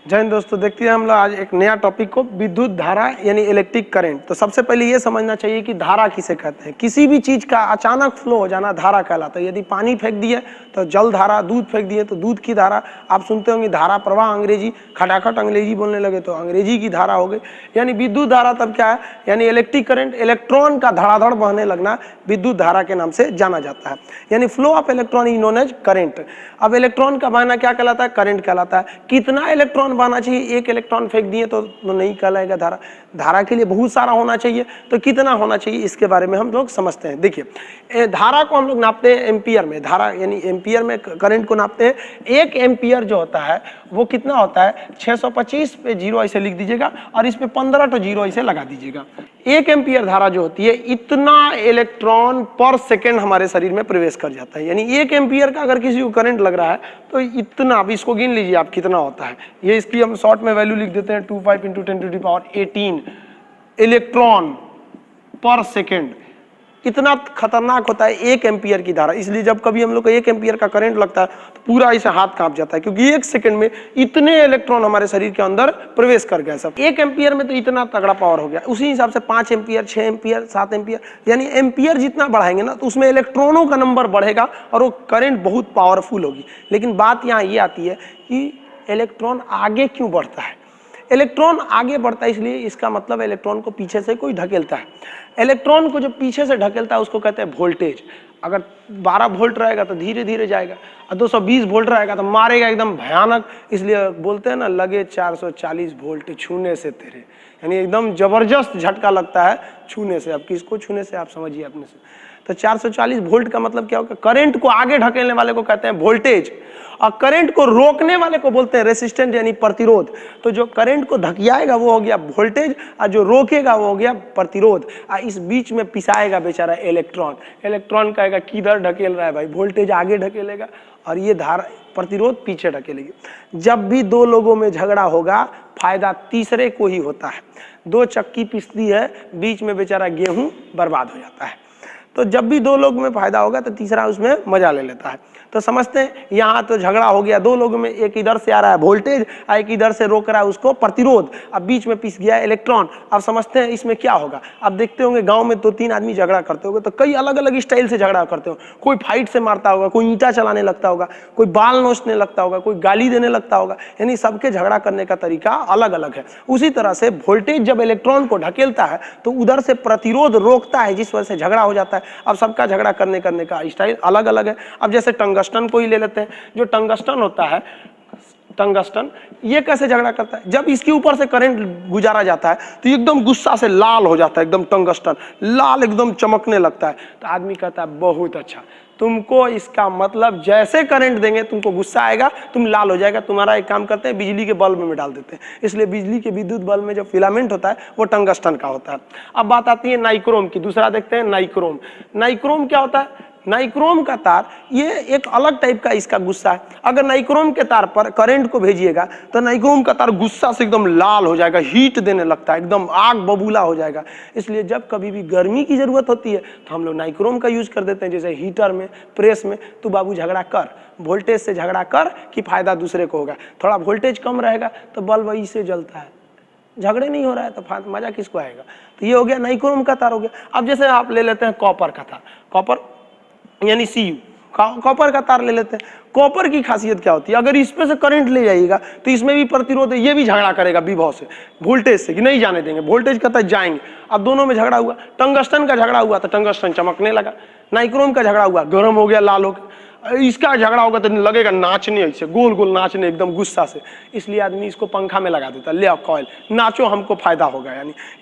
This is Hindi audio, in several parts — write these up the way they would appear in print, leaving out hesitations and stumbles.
जय हिंद दोस्तों, देखते हैं हम लोग आज एक नया टॉपिक को, विद्युत धारा यानी इलेक्ट्रिक करंट। तो सबसे पहले ये समझना चाहिए कि धारा किसे कहते हैं। किसी भी चीज का अचानक फ्लो हो जाना धारा कहलाता है। यदि पानी फेंक दिए तो जल धारा, दूध फेंक दिए तो दूध की धारा। आप सुनते होंगे धारा प्रवाह, अंग्रेजी खटाखट अंग्रेजी बोलने लगे तो अंग्रेजी की धारा हो गई। यानी विद्युत धारा तब क्या है, यानी इलेक्ट्रिक करंट, इलेक्ट्रॉन का धड़ाधड़ बहने लगना विद्युत धारा के नाम से जाना जाता है। यानी flow of electron is known as current. अब इलेक्ट्रॉन का बहना क्या कहलाता है, करंट कहलाता है। कितना इलेक्ट्रॉन बहना चाहिए, एक इलेक्ट्रॉन फेंक दिए तो नहीं कहलाएगा धारा। धारा के लिए बहुत सारा होना चाहिए, तो कितना होना चाहिए इसके बारे में हम लोग समझते हैं। देखिए, धारा को हम लोग नापते हैं एम्पियर में। धारा यानी एम्पियर में करंट को नापते हैं। एक एम्पियर जो होता है वो कितना होता है, 625 पे 0 ऐसे लिख दीजिएगा और इस पे 15 तो 0 ऐसे लगा दीजिएगा। एक एम्पियर धारा जो होती है, इतना इलेक्ट्रॉन पर सेकेंड हमारे शरीर में प्रवेश कर जाता है। यानी एक एम्पियर का अगर किसी को करंट लग रहा है तो इतना, अब इसको गिन लीजिए आप कितना होता है। ये इसकी हम शॉर्ट में वैल्यू लिख देते हैं, 25 × 10⁻18 इलेक्ट्रॉन पर सेकेंड। इतना खतरनाक होता है एक एम्पियर की धारा। इसलिए जब कभी हम लोग को एक एम्पियर का करंट लगता है तो पूरा ऐसे हाथ कांप जाता है, क्योंकि एक सेकंड में इतने इलेक्ट्रॉन हमारे शरीर के अंदर प्रवेश कर गए। सब एक एम्पियर में तो इतना तगड़ा पावर हो गया। उसी हिसाब से 5 एम्पियर, 6 एम्पियर, 7 एम्पियर, यानी एम्पियर जितना बढ़ाएंगे ना तो उसमें इलेक्ट्रॉनों का नंबर बढ़ेगा और वो करंट बहुत पावरफुल होगी। लेकिन बात यहाँ ये आती है कि इलेक्ट्रॉन आगे क्यों बढ़ता है। इलेक्ट्रॉन आगे बढ़ता है इसलिए इसका मतलब इलेक्ट्रॉन को पीछे से कोई ढकेलता है। इलेक्ट्रॉन को जो पीछे से ढकेलता है उसको कहते हैं वोल्टेज। अगर 12 वोल्ट रहेगा तो धीरे धीरे जाएगा, और 220 वोल्ट रहेगा तो मारेगा एकदम भयानक। इसलिए बोलते हैं ना, लगे 440 वोल्ट छूने से तेरे, यानी एकदम जबरदस्त झटका लगता है छूने से। अब किसको छूने से आप समझिए अपने से। तो 440 वोल्ट का मतलब क्या होगा, करंट को आगे ढकेलने वाले को कहते हैं वोल्टेज, और करंट को रोकने वाले को बोलते हैं रेसिस्टेंट यानी प्रतिरोध। तो जो करंट को धकियाएगा वो हो गया वोल्टेज, और जो रोकेगा वो हो गया प्रतिरोध। और इस बीच में पिसाएगा बेचारा इलेक्ट्रॉन। इलेक्ट्रॉन कहेगा किधर ढकेल रहा है भाई, वोल्टेज आगे ढकेलेगा और ये धारा प्रतिरोध पीछे ढकेलेगी। जब भी दो लोगों में झगड़ा होगा फायदा तीसरे को ही होता है। 2 चक्की पिसती है, बीच में बेचारा गेहूं बर्बाद हो जाता है। तो जब भी दो लोग में फायदा होगा तो तीसरा उसमें मजा ले लेता है। तो समझते हैं यहाँ तो झगड़ा हो गया दो लोगों में, एक इधर से आ रहा है वोल्टेज और एक इधर से रोक रहा है उसको प्रतिरोध। अब बीच में पिस गया इलेक्ट्रॉन। अब समझते हैं इसमें क्या होगा। अब देखते होंगे गांव में 2-3 आदमी झगड़ा करते होंगे तो कई अलग अलग स्टाइल से झगड़ा करते हो। कोई फाइट से मारता होगा, कोई ईंटा चलाने लगता होगा, कोई बाल नोचने लगता होगा, कोई गाली देने लगता होगा। यानी सबके झगड़ा करने का तरीका अलग अलग है। उसी तरह से वोल्टेज जब इलेक्ट्रॉन को ढकेलता है तो उधर से प्रतिरोध रोकता है, जिस वजह से झगड़ा हो जाता है। अब सबका झगड़ा करने का स्टाइल अलग अलग है। अब जैसे टंगस्टन को ही ले लेते हैं। जो टंगस्टन होता है, टंगस्टन, ये कैसे झगड़ा करता है, जब इसके ऊपर से करंट गुजारा जाता है तो एकदम गुस्सा से लाल हो जाता है, एकदम टंगस्टन लाल एकदम चमकने लगता है। तो आदमी कहता है बहुत अच्छा, तुमको इसका मतलब जैसे करंट देंगे तुमको गुस्सा आएगा, तुम लाल हो जाएगा। तुम्हारा एक काम करते हैं, बिजली के बल्ब में डाल देते हैं। इसलिए बिजली के विद्युत बल्ब में जो फिलामेंट होता है वो टंगस्टन का होता है। अब बात आती है नाइक्रोम की। दूसरा देखते हैं नाइक्रोम। नाइक्रोम क्या होता है, नाइक्रोम का तार, ये एक अलग टाइप का इसका गुस्सा है। अगर नाइक्रोम के तार पर करंट को भेजिएगा तो नाइक्रोम का तार गुस्सा से एकदम लाल हो जाएगा, हीट देने लगता है, एकदम आग बबूला हो जाएगा। इसलिए जब कभी भी गर्मी की जरूरत होती है तो हम लोग नाइक्रोम का यूज कर देते हैं। जैसे हीटर में, प्रेस में, तो बाबू झगड़ा कर, वोल्टेज से झगड़ा कर कि फायदा दूसरे को होगा। थोड़ा वोल्टेज कम रहेगा तो बल्ब वही से जलता है, झगड़े नहीं हो रहा है तो मजा किसको आएगा। तो ये हो गया नाइक्रोम का तार हो गया। अब जैसे आप ले लेते हैं कॉपर का तार, कॉपर यानी Cu, कॉपर का तार ले लेते हैं। कॉपर की खासियत क्या होती है, अगर इस पे से करंट ले जाइएगा तो इसमें भी प्रतिरोध है, ये भी झगड़ा करेगा विभव से, वोल्टेज से, कि नहीं जाने देंगे, वोल्टेज कहता है जाएंगे। अब दोनों में झगड़ा हुआ, टंगस्टन का झगड़ा हुआ तो टंगस्टन चमकने लगा, नाइक्रोम का झगड़ा हुआ गर्म हो गया, लाल हो गया। इसका झगड़ा होगा तो लगेगा नाचने, ऐसे गोल गोल नाचने एकदम गुस्सा से। इसलिए आदमी इसको पंखा में लगा देता, ले कॉइल नाचो हमको फायदा होगा।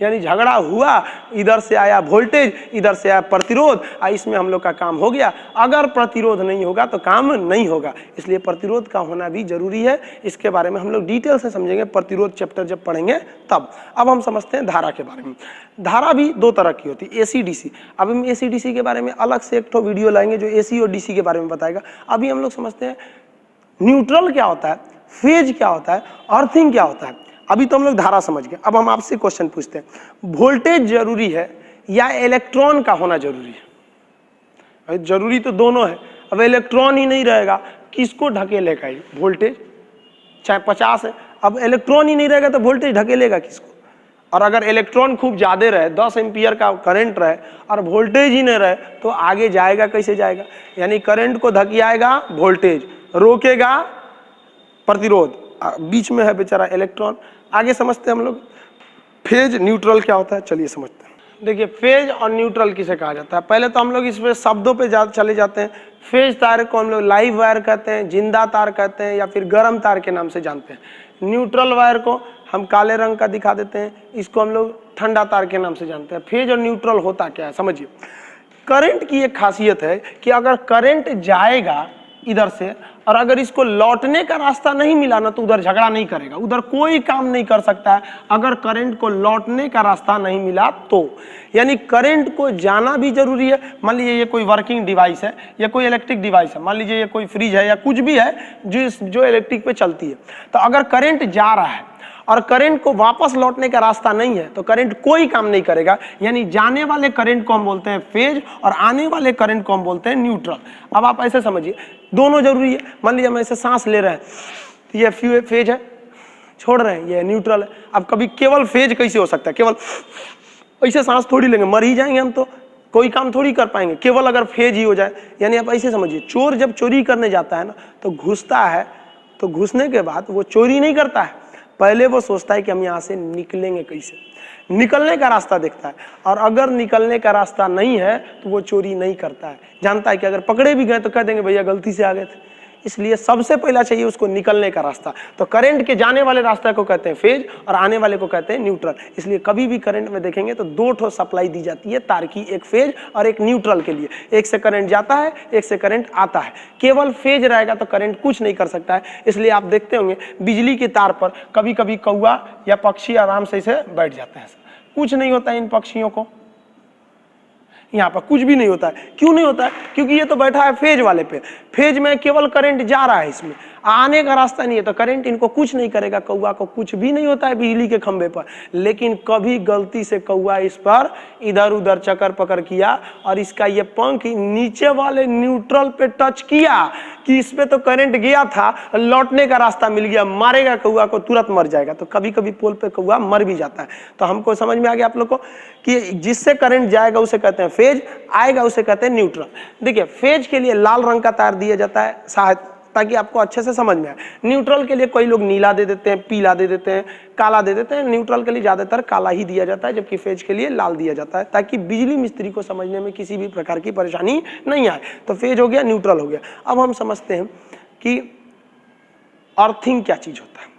यानी झगड़ा हुआ, इधर से आया वोल्टेज, इधर से आया प्रतिरोध, इसमें हम लोग का काम हो गया। अगर प्रतिरोध नहीं होगा तो काम नहीं होगा, इसलिए प्रतिरोध का होना भी जरूरी है। इसके बारे में हम लोग डिटेल से समझेंगे प्रतिरोध चैप्टर जब पढ़ेंगे तब। अब हम समझते हैं धारा के बारे में। धारा भी 2 तरह की होती है, AC DC। अब हम AC DC के बारे में अलग से एक वीडियो लाएंगे जो AC और DC के बारे में बताएगा। अभी हम लोग समझते हैं न्यूट्रल क्या होता है, फेज क्या होता है, अर्थिंग क्या होता है। अभी तो हम लोग धारा समझ गए। अब हम आपसे क्वेश्चन पूछते हैं, वोल्टेज जरूरी है या इलेक्ट्रॉन का होना जरूरी है? जरूरी तो दोनों है। अब इलेक्ट्रॉन ही नहीं रहेगा किसको ढकेलेगा? वोल्टेज चाहे 50 है, अब इलेक्ट्रॉन ही नहीं रहेगा तो वोल्टेज ढकेलेगा किसको? और अगर इलेक्ट्रॉन खूब ज्यादा रहे, 10 एम्पियर का करंट रहे और वोल्टेज ही नहीं रहे तो आगे जाएगा कैसे जाएगा? यानी करंट को धकियाएगा वोल्टेज, रोकेगा प्रतिरोध, बीच में है बेचारा इलेक्ट्रॉन। आगे समझते हैं हम लोग फेज न्यूट्रल क्या होता है, चलिए समझते हैं। देखिए फेज और न्यूट्रल किसे कहा जाता है, पहले तो हम लोग इसमें शब्दों पे चले जाते हैं। फेज तार को हम लोग लाइव वायर कहते हैं, जिंदा तार कहते हैं, या फिर गर्म तार के नाम से जानते हैं। न्यूट्रल वायर को हम काले रंग का दिखा देते हैं, इसको हम लोग ठंडा तार के नाम से जानते हैं। फेज और न्यूट्रल होता क्या है समझिए। करंट की एक खासियत है कि अगर करंट जाएगा इधर से और अगर इसको लौटने का रास्ता नहीं मिला ना तो उधर झगड़ा नहीं करेगा, उधर कोई काम नहीं कर सकता है अगर करंट को लौटने का रास्ता नहीं मिला तो। यानी करंट को जाना भी जरूरी है। मान लीजिए ये कोई वर्किंग डिवाइस है या कोई इलेक्ट्रिक डिवाइस है, मान लीजिए ये कोई फ्रिज है या कुछ भी है जो इलेक्ट्रिक पे चलती है, तो अगर करंट जा रहा है और करंट को वापस लौटने का रास्ता नहीं है तो करंट कोई काम नहीं करेगा। यानी जाने वाले करंट को हम बोलते हैं फेज और आने वाले करंट को हम बोलते हैं न्यूट्रल। अब आप ऐसे समझिए, दोनों जरूरी है। मान लीजिए हम ऐसे सांस ले रहे हैं तो ये फेज है, छोड़ रहे हैं ये न्यूट्रल है। अब कभी केवल फेज कैसे हो सकता है? केवल ऐसे सांस थोड़ी लेंगे, मर ही जाएंगे हम, तो कोई काम थोड़ी कर पाएंगे केवल अगर फेज ही हो जाए। यानी आप ऐसे समझिए, चोर जब चोरी करने जाता है ना तो घुसता है, तो घुसने के बाद वो चोरी नहीं करता है, पहले वो सोचता है कि हम यहाँ से निकलेंगे कैसे, निकलने का रास्ता देखता है। और अगर निकलने का रास्ता नहीं है तो वो चोरी नहीं करता है, जानता है कि अगर पकड़े भी गए तो कह देंगे भैया गलती से आ गए थे। इसलिए सबसे पहला चाहिए उसको निकलने का रास्ता। तो करंट के जाने वाले रास्ते को कहते हैं फेज और आने वाले को कहते हैं न्यूट्रल। इसलिए कभी भी करंट में देखेंगे तो दो ठो सप्लाई दी जाती है तार की, एक फेज और एक न्यूट्रल के लिए। एक से करंट जाता है, एक से करंट आता है। केवल फेज रहेगा तो करंट कुछ नहीं कर सकता है। इसलिए आप देखते होंगे बिजली के तार पर कभी कभी कौवा या पक्षी आराम से इसे बैठ जाते हैं, कुछ नहीं होता है इन पक्षियों को, यहाँ पर कुछ भी नहीं होता है। क्यों नहीं होता है? क्योंकि ये तो बैठा है फेज वाले पे, फेज में केवल करंट जा रहा है, इसमें आने का रास्ता नहीं है, तो करंट इनको कुछ नहीं करेगा। कौवा को कुछ भी नहीं होता है बिजली के खंभे पर, लेकिन कभी गलती से कौवा इस पर इधर उधर चक्कर पकड़ किया और इसका ये पंख नीचे वाले न्यूट्रल पे टच किया कि इस पे तो करंट गया था, लौटने का रास्ता मिल गया, मारेगा कौवा को, तुरंत मर जाएगा। तो कभी कभी पोल पे कौवा मर भी जाता है। तो हमको समझ में आ गया आप लोग को कि जिससे करंट जाएगा उसे कहते हैं फेज, आएगा उसे कहते हैं न्यूट्रल। देखिए फेज के लिए लाल रंग का तार दिया जाता है शायद, ताकि आपको अच्छे से समझ में आए। न्यूट्रल के लिए कोई लोग नीला दे देते हैं, पीला दे देते हैं, काला दे देते हैं। न्यूट्रल के लिए ज्यादातर काला ही दिया जाता है, जबकि फेज के लिए लाल दिया जाता है, ताकि बिजली मिस्त्री को समझने में किसी भी प्रकार की परेशानी नहीं आए। तो फेज हो गया, न्यूट्रल हो गया। अब हम समझते हैं कि अर्थिंग क्या चीज होता है।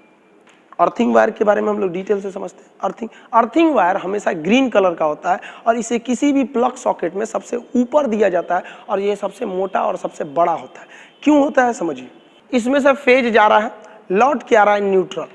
अर्थिंग वायर के बारे में हम लोग डिटेल से समझते हैं। अर्थिंग वायर हमेशा ग्रीन कलर का होता है और इसे किसी भी प्लग सॉकेट में सबसे ऊपर दिया जाता है और ये सबसे मोटा और सबसे बड़ा होता है। क्यों होता है समझिए, इसमें से फेज जा रहा है, लौट के आ रहा है न्यूट्रल।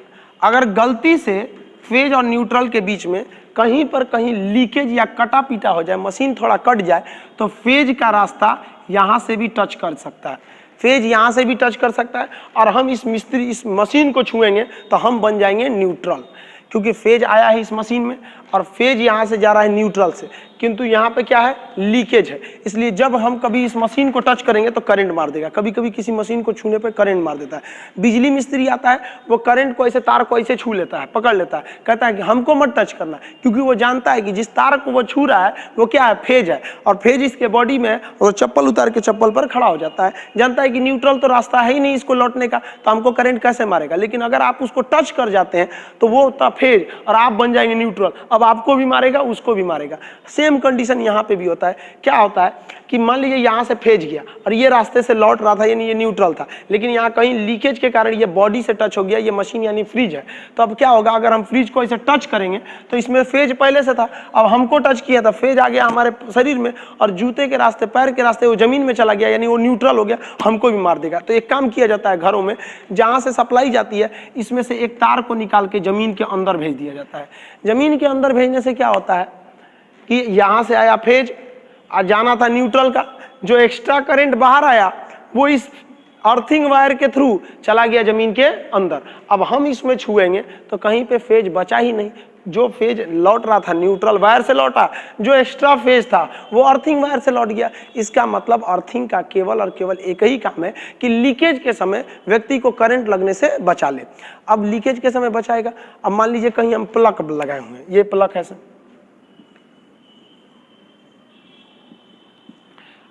अगर गलती से फेज और न्यूट्रल के बीच में कहीं पर कहीं लीकेज या कटा पीटा हो जाए, मशीन थोड़ा कट जाए, तो फेज का रास्ता यहाँ से भी टच कर सकता है, फेज यहाँ से भी टच कर सकता है और हम इस मशीन को छुएंगे तो हम बन जाएंगे न्यूट्रल, क्योंकि फेज आया है इस मशीन में और फेज यहाँ से जा रहा है न्यूट्रल से, किंतु यहाँ पे क्या है, लीकेज है। इसलिए जब हम कभी इस मशीन को टच करेंगे तो करंट मार देगा। कभी कभी किसी मशीन को छूने पे करंट मार देता है। बिजली मिस्त्री आता है, वो करंट को ऐसे, तार को ऐसे छू लेता है, पकड़ लेता है, कहता है कि हमको मत टच करना, क्योंकि वो जानता है कि जिस तार को वो छू रहा है वो क्या है, फेज है। और फेज इसके बॉडी में, वो चप्पल उतार के चप्पल पर खड़ा हो जाता है, जानता है कि न्यूट्रल तो रास्ता है ही नहीं इसको लौटने का, तो हमको करंट कैसे मारेगा। लेकिन अगर आप उसको टच कर जाते हैं तो वो होता फेज और आप बन जाएंगे न्यूट्रल। अब आपको भी मारेगा, उसको भी मारेगा। सेम कंडीशन यहाँ पे भी होता है। क्या होता है कि मान लीजिए यहाँ से फेज गया और ये रास्ते से लौट रहा था, यानी ये न्यूट्रल था, लेकिन यहाँ कहीं लीकेज के कारण ये बॉडी से टच हो गया, ये मशीन यानी फ्रिज है। तो अब क्या होगा, अगर हम फ्रिज को ऐसे टच करेंगे तो इसमें फेज पहले से था, अब हमको टच किया था, फेज आ गया हमारे शरीर में और जूते के रास्ते, पैर के रास्ते वो जमीन में चला गया, यानी वो न्यूट्रल हो गया, हमको भी मार देगा। तो एक काम किया जाता है घरों में, जहाँ से सप्लाई जाती है इसमें से एक तार को निकाल के जमीन के अंदर भेज दिया जाता है। जमीन के अंदर भेजने से क्या होता है कि यहाँ से आया फेज और जाना था न्यूट्रल का, जो एक्स्ट्रा करंट बाहर आया वो इस अर्थिंग वायर के थ्रू चला गया जमीन के अंदर। अब हम इसमें छुएंगे तो कहीं पे फेज बचा ही नहीं, जो फेज लौट रहा था न्यूट्रल वायर से लौटा, जो एक्स्ट्रा फेज था वो अर्थिंग वायर से लौट गया। इसका मतलब अर्थिंग का केवल और केवल एक ही काम है कि लीकेज के समय व्यक्ति को करंट लगने से बचा ले। अब लीकेज के समय बचाएगा, अब मान लीजिए कहीं हम प्लग लगाए हुए हैं, ये प्लग है सर,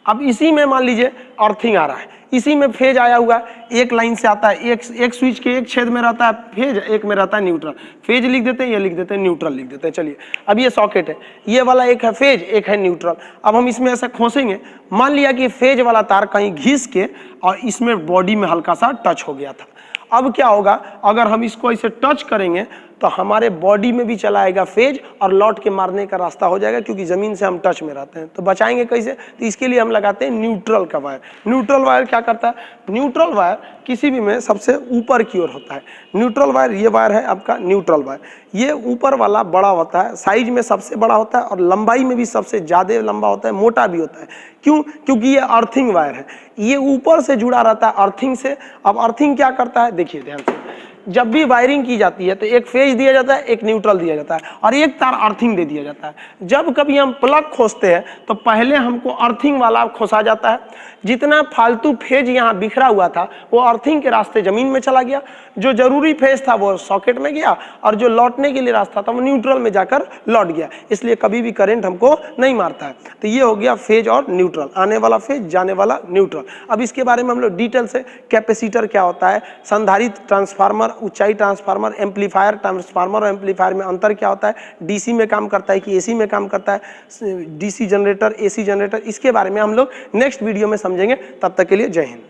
अब इसी में मान लीजिए अर्थिंग आ रहा है, इसी में फेज आया हुआ है, एक लाइन से आता है, एक स्विच के एक छेद में रहता है फेज, एक में रहता है न्यूट्रल। फेज लिख देते हैं, ये लिख देते हैं, न्यूट्रल लिख देते हैं। चलिए अब ये सॉकेट है, ये वाला एक है फेज, एक है न्यूट्रल। अब हम इसमें ऐसा खोसेंगे, मान लिया कि फेज वाला तार कहीं घिस के और इसमें बॉडी में हल्का सा टच हो गया था। अब क्या होगा, अगर हम इसको ऐसे टच करेंगे तो हमारे बॉडी में भी चला आएगा फेज और लौट के मारने का रास्ता हो जाएगा, क्योंकि जमीन से हम टच में रहते हैं। तो बचाएंगे कैसे, तो इसके लिए हम लगाते हैं न्यूट्रल का वायर। न्यूट्रल वायर क्या करता है, न्यूट्रल वायर किसी भी में सबसे ऊपर की ओर होता है। न्यूट्रल वायर, ये वायर है आपका न्यूट्रल वायर, ये ऊपर वाला बड़ा होता है, साइज में सबसे बड़ा होता है और लंबाई में भी सबसे ज्यादा लंबा होता है, मोटा भी होता है। क्यों, क्योंकि ये अर्थिंग वायर है, ये ऊपर से जुड़ा रहता है अर्थिंग से। अब अर्थिंग क्या करता है, देखिए ध्यान से, जब भी वायरिंग की जाती है तो एक फेज दिया जाता है, एक न्यूट्रल दिया जाता है और एक तार अर्थिंग दे दिया जाता है। जब कभी हम प्लग खोसते हैं तो पहले हमको अर्थिंग वाला खोसा जाता है, जितना फालतू फेज यहाँ बिखरा हुआ था वो अर्थिंग के रास्ते जमीन में चला गया, जो जरूरी फेज था वो सॉकेट में गया और जो लौटने के लिए रास्ता था वो न्यूट्रल में जाकर लौट गया। इसलिए कभी भी करंट हमको नहीं मारता है। तो ये हो गया फेज और न्यूट्रल, आने वाला फेज, जाने वाला न्यूट्रल। अब इसके बारे में हम लोग डिटेल से, कैपेसिटर क्या होता है, संधारित्र ट्रांसफार्मर, ऊंचाई ट्रांसफार्मर, एम्पलीफायर ट्रांसफार्मर और एम्पलीफायर में अंतर क्या होता है, डीसी में काम करता है कि एसी में काम करता है, डीसी जनरेटर, एसी जनरेटर, इसके बारे में हम लोग नेक्स्ट वीडियो में समझेंगे। तब तक के लिए जय हिंद।